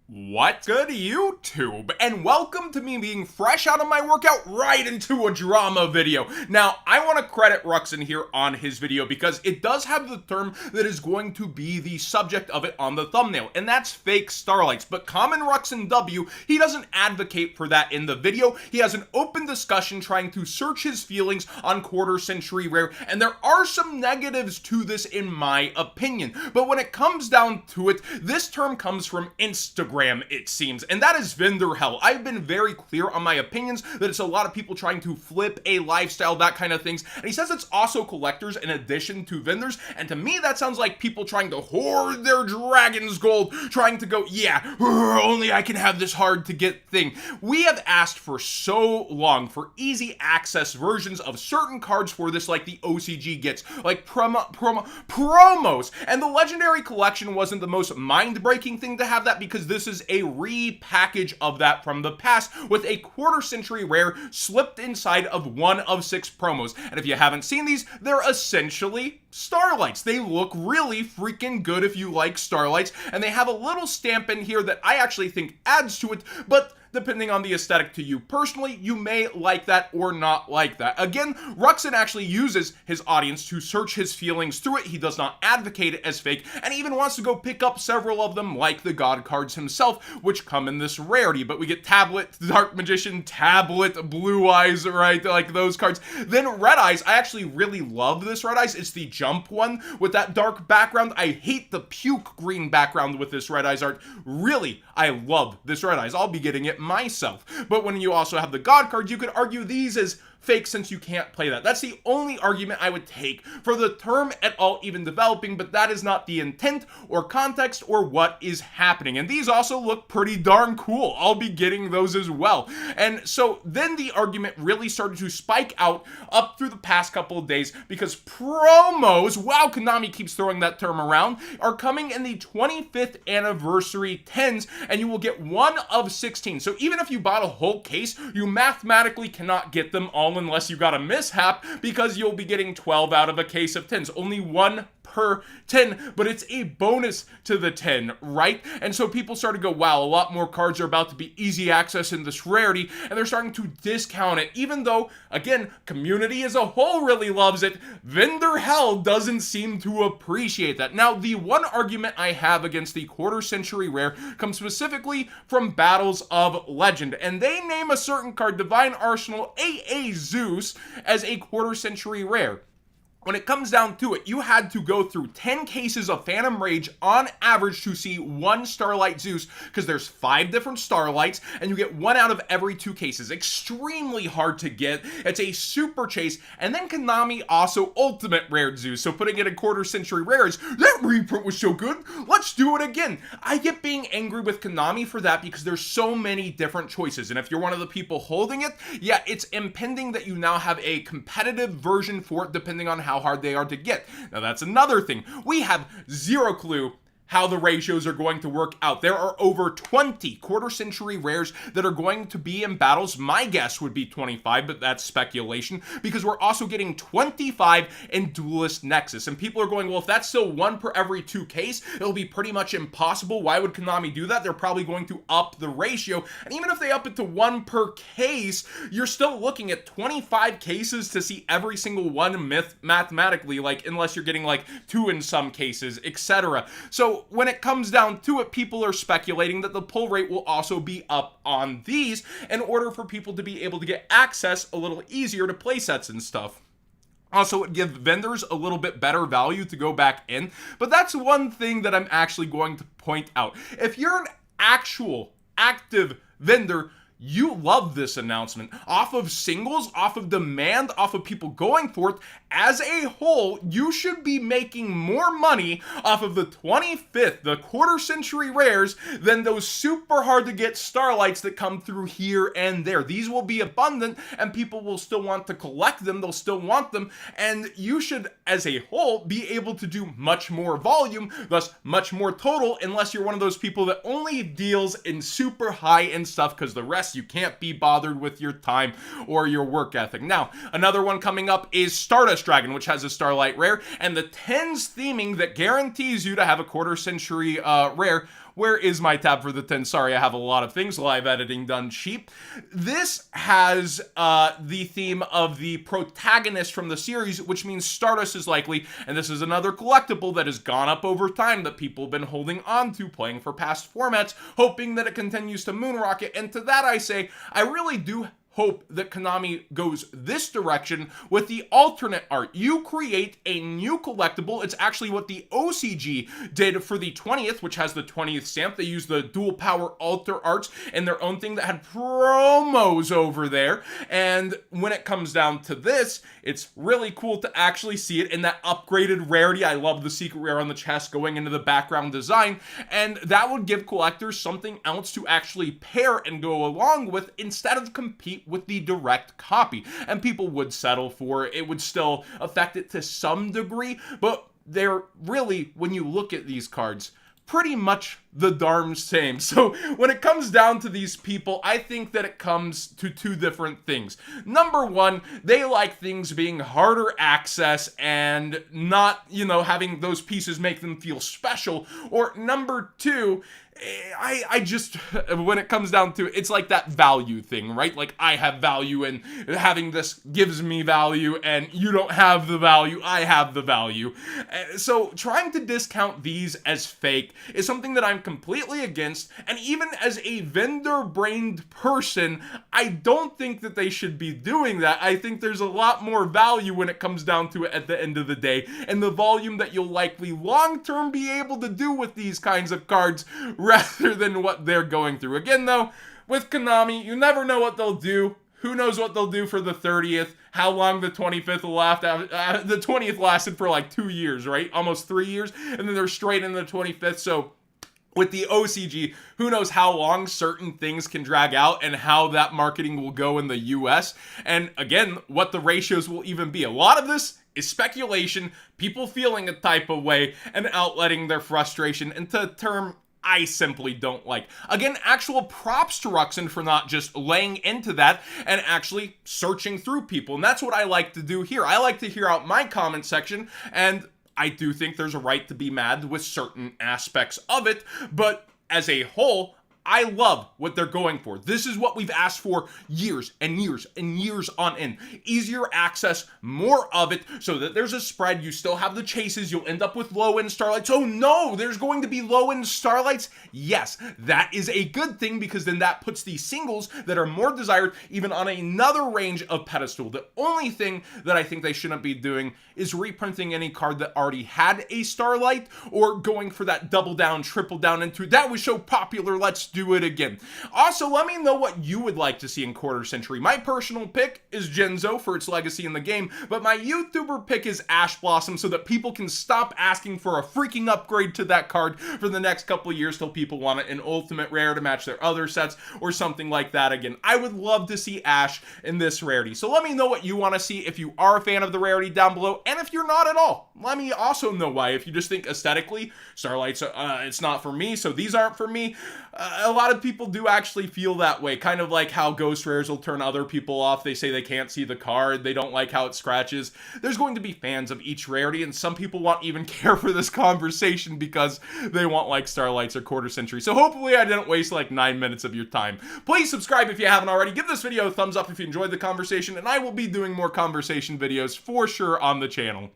What's good, YouTube? And welcome to me being fresh out of my workout right into a drama video. Now, I want to credit Ruxin here on his video because it does have the term that is going to be the subject of it on the thumbnail, and that's fake starlights. But Common Ruxin W, he doesn't advocate for that in the video. He has an open discussion trying to search his feelings on quarter century rare, and there are some negatives to this in my opinion. But when it comes down to it, this term comes from Instagram, it seems, and that is vendor hell. I've been very clear on my opinions that it's a lot of people trying to flip a lifestyle, that kind of things, and he says it's also collectors in addition to vendors, and to me that sounds like people trying to hoard their dragon's gold, trying to go, yeah, only I can have this hard to get thing. We have asked for so long for easy access versions of certain cards for this, like the OCG gets, like promos, and the Legendary Collection wasn't the most mind-breaking thing to have that because this is a repackage of that from the past with a quarter century rare slipped inside of one of 6 promos. And if you haven't seen these, they're essentially starlights. They look really freaking good if you like starlights, and they have a little stamp in here that I actually think adds to it, but depending on the aesthetic to you personally, you may like that or not like that. Again, Ruxin actually uses his audience to search his feelings through it. He does not advocate it as fake, and even wants to go pick up several of them, like the God cards himself, which come in this rarity. But we get Tablet, Dark Magician, Tablet, Blue Eyes, right? Like those cards. Then Red Eyes. I actually really love this Red Eyes. It's the Jump one with that dark background. I hate the puke green background with this Red Eyes art. Really, I love this Red Eyes. I'll be getting it myself. But when you also have the God cards, you could argue these as fake since you can't play that. That's the only argument I would take for the term at all even developing, but that is not the intent or context or what is happening. And these also look pretty darn cool. I'll be getting those as well. And so then the argument really started to spike out up through the past couple of days because promos, wow, Konami keeps throwing that term around, are coming in the 25th anniversary 10s, and you will get one of 16. So even if you bought a whole case, you mathematically cannot get them all unless you got a mishap, because you'll be getting 12 out of a case of 10s. Only one per 10, but it's a bonus to the 10, right? And so people start to go, wow, a lot more cards are about to be easy access in this rarity, and they're starting to discount it, even though, again, community as a whole really loves it. Vendor hell doesn't seem to appreciate that. Now, the one argument I have against the quarter century rare comes specifically from Battles of Legend, and they name a certain card, Divine Arsenal AA Zeus, as a quarter century rare. When it comes down to it, you had to go through 10 cases of Phantom Rage on average to see one Starlight Zeus, because there's 5 different Starlights, and you get 1 out of every 2 cases. Extremely hard to get. It's a super chase. And then Konami also Ultimate Rare Zeus, so putting it in quarter century rares, that reprint was so good, let's do it again. I get being angry with Konami for that because there's so many different choices, and if you're one of the people holding it, yeah, it's impending that you now have a competitive version for it depending on how hard they are to get. Now that's another thing. We have zero clue how the ratios are going to work out. There are over 20 quarter century rares that are going to be in battles. My guess would be 25, but that's speculation, because we're also getting 25 in Duelist Nexus. And people are going, well, if that's still 1 per every 2 case, it'll be pretty much impossible. Why would Konami do that? They're probably going to up the ratio. And even if they up it to 1 per case, you're still looking at 25 cases to see every single one mathematically, like, unless you're getting like 2 in some cases, etc. So when it comes down to it, people are speculating that the pull rate will also be up on these in order for people to be able to get access a little easier to play sets and stuff. Also, it would give vendors a little bit better value to go back in, but that's one thing that I'm actually going to point out. If you're an actual active vendor, you love this announcement. Off of singles, off of demand, off of people going for it, as a whole, you should be making more money off of the 25th, the quarter century rares, than those super hard to get starlights that come through here and there. These will be abundant, and people will still want to collect them. They'll still want them, and you should, as a whole, be able to do much more volume, thus much more total, unless you're one of those people that only deals in super high-end stuff, because the rest you can't be bothered with your time or your work ethic. Now, another one coming up is Stardust Dragon, which has a Starlight rare, and the 10s theming that guarantees you to have a quarter century rare Where is my tab for the 10? Sorry, I have a lot of things. Live editing done cheap. This has the theme of the protagonist from the series, which means Stardust is likely, and this is another collectible that has gone up over time that people have been holding on to, playing for past formats, hoping that it continues to moonrocket. And to that I say, I really do hope that Konami goes this direction with the alternate art. You create a new collectible. It's actually what the OCG did for the 20th, which has the 20th stamp. They used the dual power alter arts in their own thing that had promos over there. And when it comes down to this, it's really cool to actually see it in that upgraded rarity. I love the secret rare on the chest going into the background design, and that would give collectors something else to actually pair and go along with instead of compete with the direct copy. And people would settle for it. It would still affect it to some degree, but they're really, when you look at these cards, pretty much the darn same. So when it comes down to these people, I think that it comes to two different things. Number one, they like things being harder access and not, having those pieces make them feel special. Or number two, I just, when it comes down to it, it's like that value thing, right? Like, I have value and having this gives me value, and you don't have the value, I have the value. So trying to discount these as fake is something that I'm completely against, and even as a vendor-brained person, I don't think that they should be doing that. I think there's a lot more value when it comes down to it at the end of the day, and the volume that you'll likely long-term be able to do with these kinds of cards rather than what they're going through. Again, though, with Konami, you never know what they'll do. Who knows what they'll do for the 30th? How long the 25th will last? The 20th lasted for like 2 years, right? Almost 3 years. And then they're straight into the 25th. So with the OCG, who knows how long certain things can drag out and how that marketing will go in the US. And again, what the ratios will even be. A lot of this is speculation, people feeling a type of way and outletting their frustration into a term I simply don't like. Again, actual props to Ruxin for not just laying into that and actually searching through people. And that's what I like to do here. I like to hear out my comment section, and I do think there's a right to be mad with certain aspects of it, but as a whole, I love what they're going for. This is what we've asked for years and years and years on end. Easier access, more of it, so that there's a spread. You still have the chases. You'll end up with low-end Starlights. Oh no, there's going to be low-end Starlights? Yes, that is a good thing, because then that puts these singles that are more desired even on another range of pedestal. The only thing that I think they shouldn't be doing is reprinting any card that already had a Starlight, or going for that double down, triple down into, that was so popular, let's do it again. Also, let me know what you would like to see in Quarter Century. My personal pick is Genzo for its legacy in the game, but my YouTuber pick is Ash Blossom, so that people can stop asking for a freaking upgrade to that card for the next couple of years till people want it in Ultimate Rare to match their other sets or something like that again. I would love to see Ash in this rarity. So let me know what you want to see if you are a fan of the rarity down below, and if you're not at all, let me also know why. If you just think aesthetically, Starlight's, it's not for me, so these aren't for me. A lot of people do actually feel that way, kind of like how Ghost Rares will turn other people off. They say they can't see the card, they don't like how it scratches. There's going to be fans of each rarity, and some people won't even care for this conversation because they want like Starlights or Quarter Century. So hopefully I didn't waste like 9 minutes of your time. Please subscribe if you haven't already. Give this video a thumbs up if you enjoyed the conversation, and I will be doing more conversation videos for sure on the channel.